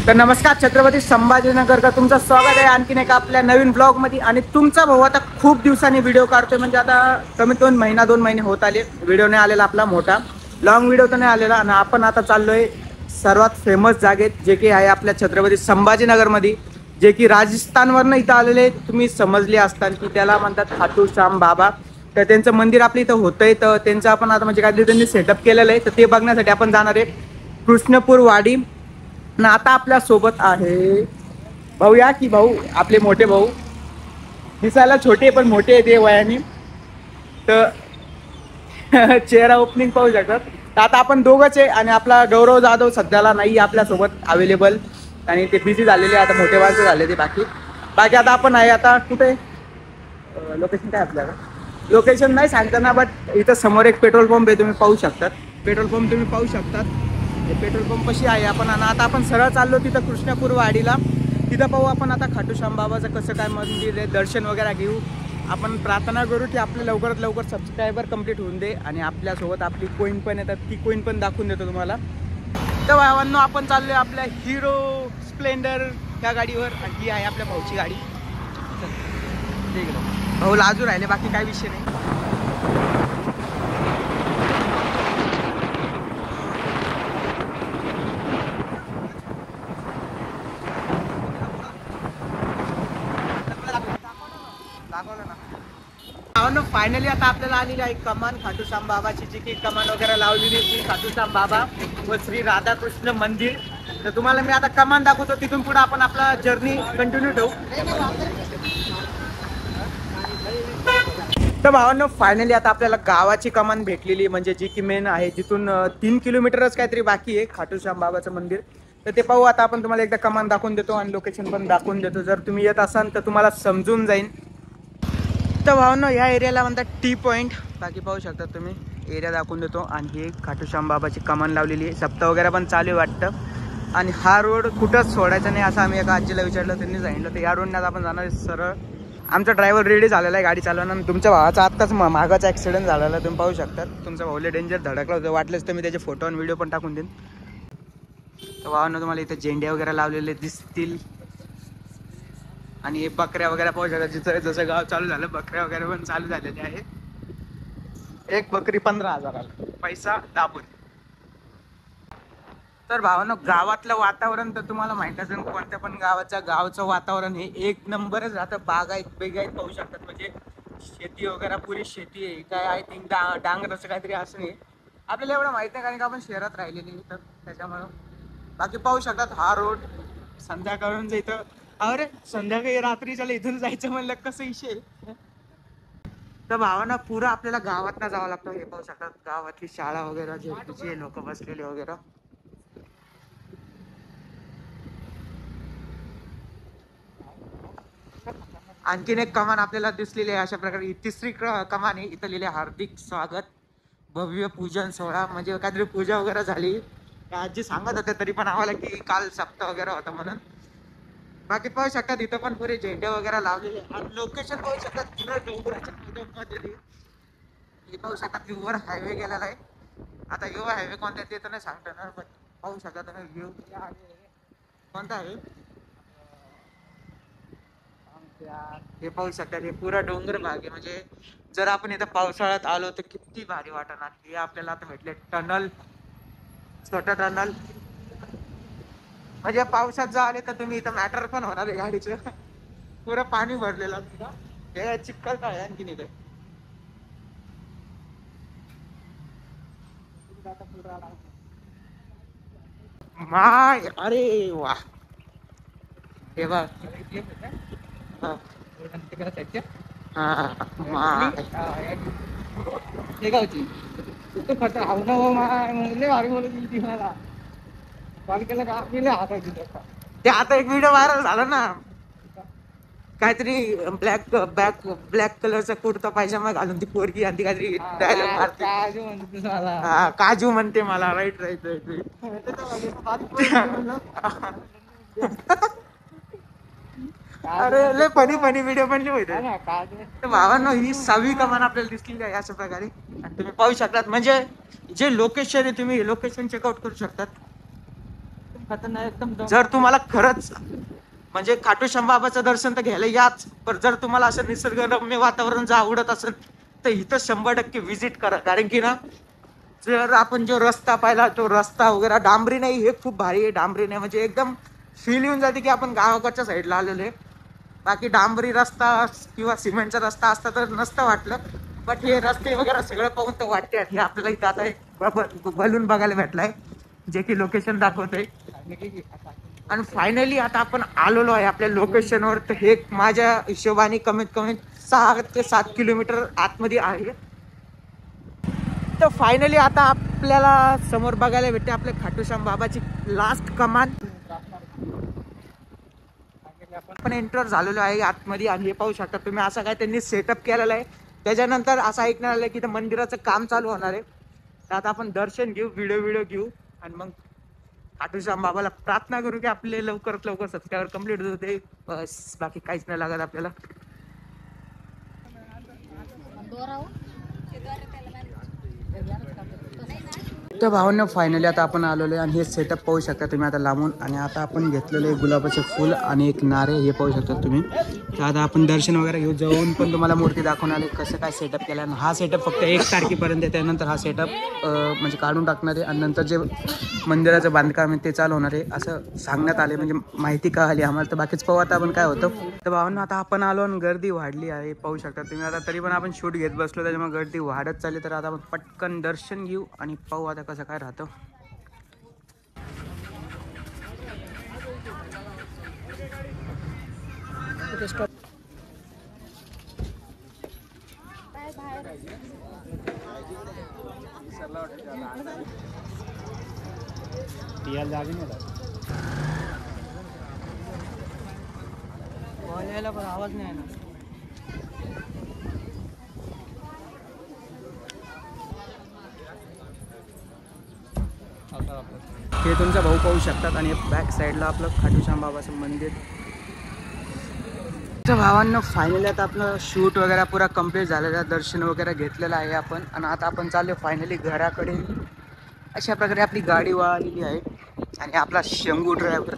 तर नमस्कार छत्रपती संभाजीनगर का तुमचं स्वागत आहे आणखीन एका आपल्या नवीन ब्लॉग मध्ये। आणि तुमचा भाऊ आता खूप दिवसांनी व्हिडिओ काढतोय, म्हणजे आता कमीत कमी दोन महिने होत आले व्हिडिओ नाही आलेला आपला मोठा लॉंग व्हिडिओ तर नाही आलेला। आणि आपण आता चाललोय सर्वात फेमस जागेत जे की आहे आपल्या छत्रपती संभाजीनगर मध्ये, जे की राजस्थानवरनं इथं आलेले तुम्ही समजले असताल की त्याला म्हणतात खाटू श्याम बाबा। तर त्यांचं मंदिर आपल्या इथं होतंय, तर त्यांचं आपण आता म्हणजे काहीतरी त्यांनी सेटअप केलेलं आहे, तर ते बघण्यासाठी आपण जाणार आहे कृष्णपूर वाडी। ना आता आपल्या सोबत आहे भाऊ, या की भाऊ आपले मोठे भाऊ, दिसायला छोटे पण मोठे आहेत वयाने, तर चेहरा ओपनिंग पाहू शकतात। तर आता आपण दोघंच आहे आणि आपला गौरव जाधव सध्याला नाही आपल्या सोबत अवेलेबल, आणि ते बिझी झालेले आता मोठे माणसं झाले ते बाकी आता आपण आहे आता कुठे लोकेशन काय आपल्याला लोकेशन नाही सांगताना, बट इथं समोर एक पेट्रोल पंप आहे तुम्ही पाहू शकतात, पेट्रोल पंप तुम्ही पाहू शकतात, पेट्रोल पंप कशी आहे आपण। आणि आता आपण सरळ चाललो तिथं कृष्णपूर वाडीला, तिथं पाहू आपण आता खाटू श्याम बाबाचं कसं काय मंदिर आहे, दर्शन वगैरे घेऊ। आपण प्रार्थना करू की आपले लवकरात लवकर सबस्क्रायबर कंप्लीट होऊन दे आणि आपल्यासोबत आपली कोईन पण येतात, ती कोईन पण दाखवून देतो तुम्हाला। तर भावांनो आपण चाललोय आपल्या हिरो स्प्लेंडर त्या गाडीवर, आणि ही आहे आपल्या भाऊची गाडी। भाऊ लाजू राहिले, बाकी काय विषय नाही। फायनली आता आपल्याला आलेली आहे कमान खाटू श्याम बाबाची, जी की कमान वगैरे लावलेली श्री खाटू श्याम बाबा व श्री राधाकृष्ण मंदिर। तर तुम्हाला मी आता कमान दाखवतो, तिथून पुढे आपण आपला जर्नी कंटिन्यू ठेवू। तर भावांनो फायनली आता आपल्याला गावाची कमान भेटलेली, म्हणजे जी की मेन आहे, जिथून 3 किलोमीटरच काहीतरी बाकी आहे खाटू श्याम बाबाचं मंदिर। तर ते पाहू आता आपण, तुम्हाला एकदा कमान दाखवून देतो आणि लोकेशन पण दाखवून देतो, जर तुम्ही येत असाल तर तुम्हाला समजून जाईल। तर भावनो ह्या एरियाला म्हणतात टी पॉइंट, बाकी पाहू शकता तुम्ही, एरिया दाखवून देतो। आणि हे खाटू श्याम बाबाची कमान लावलेली आहे, सप्ताह वगैरे पण चालू आहे वाटतं। आणि हा रोड कुठंच सोडायचा नाही असं आम्ही एका आजीला विचारलं, त्यांनी सांगितलं। तर या रोडने आपण जाणार आहे सरळ। आमचा ड्रायव्हर रेडी झालेला आहे गाडी चालवणं, आणि तुमच्या भावाचा आत्ताच मागाचा ॲक्सिडेंट झालेला तुम्ही पाहू शकता, तुमच्या भाऊला डेंजर धडकला होतं, वाटलंच तर मी त्याचे फोटो आणि व्हिडिओ पण टाकून देईन। तर भावांनो तुम्हाला इथे झेंडे वगैरे लावलेले दिसतील, आणि हे बकऱ्या वगैरे पाहू शकता, जिथं जसं गाव चालू झालं बकऱ्या वगैरे पण चालू झालेले आहे। एक बकरी 15,000 पैसा दाबून। तर भावांनो गावातलं वातावरण तर तुम्हाला माहित असेल, कोणत्या पण गावचं वातावरण हे एक नंबरच राहतं। बागायत बेगायत पाहू शकतात, म्हणजे शेती वगैरे पुरी शेती आहे काय, आय थिंक डांगर असं काहीतरी असं नाही, आपल्याला एवढं माहित नाही कारण की आपण शहरात राहिलेली, तर त्याच्यामुळं बाकी पाहू शकतात हा रोड संध्याकाळून इथं, अरे संध्याकाळी रात्री झालं इथून जायचं म्हणलं कसं विषय। तर भावांना पुरं आपल्याला गावात ना जावं लागतं, हे पाहू शकतात गावातली शाळा वगैरे, जे लोक बसलेले वगैरे। आणखीन एक कमान आपल्याला दिसलेली आहे अशा प्रकारे, ही तिसरी कमान आहे, इथं लिहिले हार्दिक स्वागत भव्य पूजन सोहळा, म्हणजे काहीतरी पूजा वगैरे झाली। आजी सांगत होते तरी पण आम्हाला की काल सप्ताह वगैरे होता म्हणून। बाकी पाहू शकतात इथं पण पुरे झेंडे वगैरे लावलेले, आणि लोकेशन पाहू शकतात पुन्हा डोंगराच्या मध्ये, हे पाहू शकतात वर हायवे गेलेला आहे। आता यो हायवे कोणत्या ते तर नाही सांगता येणार, पण पाहू शकता तुम्ही व्ह्यू कोणता आहे, हे पाहू शकतात हे पुरा डोंगर भाग आहे। म्हणजे जर आपण इथं पावसाळ्यात आलो तर किती भारी वाटणार। हे आपल्याला आता भेटले टनल, छोटा टनल, म्हणजे पावसात जर आले तर तुम्ही इथं मॅटर पण होणार आहे गाडीचं, पुरं पाणी भरलेलं, हे चिखल काय आहे आणखीन इथे। माय अरे वा, हे बघ गावची खतर हाव ना माय भारी बोलत ती मला कॉल केला का आपल्याला हातायची, ते आता एक व्हिडिओ व्हायरल झाला ना, काहीतरी ब्लॅक कलरचा कुर्ता पायजामा घालून ती पोरगी आणि ती काहीतरी डायलॉग मारते, काजू म्हणते मला, काजू म्हणते मला, राईट राईट राईट। अरे लय फनी व्हिडिओ पण होते। तर भावांनो ही 6वी कमान आपल्याला दिसलेली आहे अशा प्रकारे, आणि तुम्ही पाहू शकतात, म्हणजे जे लोकेशन आहे तुम्ही लोकेशन चेकआउट करू शकतात। खतरनाक एकदम. जर तुम्हाला खरंच म्हणजे खाटू श्याम बाबाचं दर्शन तर घ्यायला याच, पण जर तुम्हाला असं निसर्गरम्य वातावरण जर आवडत असेल तर इथं 100% व्हिजिट करा. कारण की ना, जर आपण जो रस्ता पाहिला, तो रस्ता वगैरे डांबरी नाही, हे खूप भारी आहे. डांबरी नाही म्हणजे एकदम फील येऊन जाते की आपण गावाकडच्या साईडला आलेलो आहे. बाकी डांबरी रस्ता किंवा सिमेंटचा रस्ता असता तर नसतं वाटलं, बट हे रस्ते वगैरे सगळं पाहून तर वाटते. हे आपल्याला इथं आता एक बलून बघायला भेटलाय, जे की लोकेशन दाखवतंय. आणि फायनली आता आपण आलेलो आहे आपल्या लोकेशनवर. तर हे माझ्या हिशोबाने कमीत कमी 6 ते 7 किलोमीटर आतमध्ये आहे. तर फायनली आता आपल्याला समोर बघायला भेटते आपल्या खाटू श्याम बाबाची लास्ट कमान. आपण एंटर झालेलो आहे आतमध्ये. आणि हे पाहू शकता तुम्ही, असं काय त्यांनी सेटअप केलेलं आहे. त्याच्यानंतर असं ऐकण्यात आलं की मंदिराचं काम चालू होणार आहे. तर आता आपण दर्शन घेऊ, व्हिडिओ घेऊ, आणि मग खाटू श्याम बाबाला प्रार्थना करू की आपले लवकरात लवकर सबस्क्रायबर कंप्लीट होते. बस बाकी काहीच नाही लागत आपल्याला. तर भावांना फायनली आता आपण आलेलो आहे. आणि हे सेटअप पाहू शकता तुम्ही आता लांबून. आणि आता आपण घेतलेलं आहे गुलाबाचे फुल आणि एक नारे, हे पाहू शकता तुम्ही. तर आता आपण दर्शन वगैरे घेऊ, जाऊन पण तुम्हाला मूर्ती दाखवून आले कसं काय सेटअप केला. आणि हा सेटअप फक्त 1 तारखेपर्यंत आहे. त्यानंतर हा सेटअप म्हणजे काढून टाकणार आहे. आणि नंतर जे मंदिराचं बांधकाम आहे ते चालू होणार आहे असं सांगण्यात आले, म्हणजे माहिती कळाली आम्हाला. तर बाकीच पाहू आता आपण काय होतं. तर भावांना आता आपण आलो आणि गर्दी वाढली आहे, पाहू शकता तुम्ही. आता तरी पण आपण शूट घेत बसलो, त्याच्यामुळे गर्दी वाढत चालली. तर आता आपण पटकन दर्शन घेऊ आणि पाहू आता कसं काय राहतं. आवाज नाही ना. हे तुमचा भाऊ पाहू शकतात. आणि बॅक साईडला आपलं खाटू श्याम बाबाचं मंदिर. तर भावांना फायनली आता आपलं शूट वगैरे पुरा कंप्लीट झालेलं आहे, दर्शन वगैरे घेतलेलं आहे आपण. आणि आता आपण चाललो फायनली घराकडे. अशा प्रकारे आपली गाडी वळालेली आहे. आणि आपला शंभू ड्रायव्हर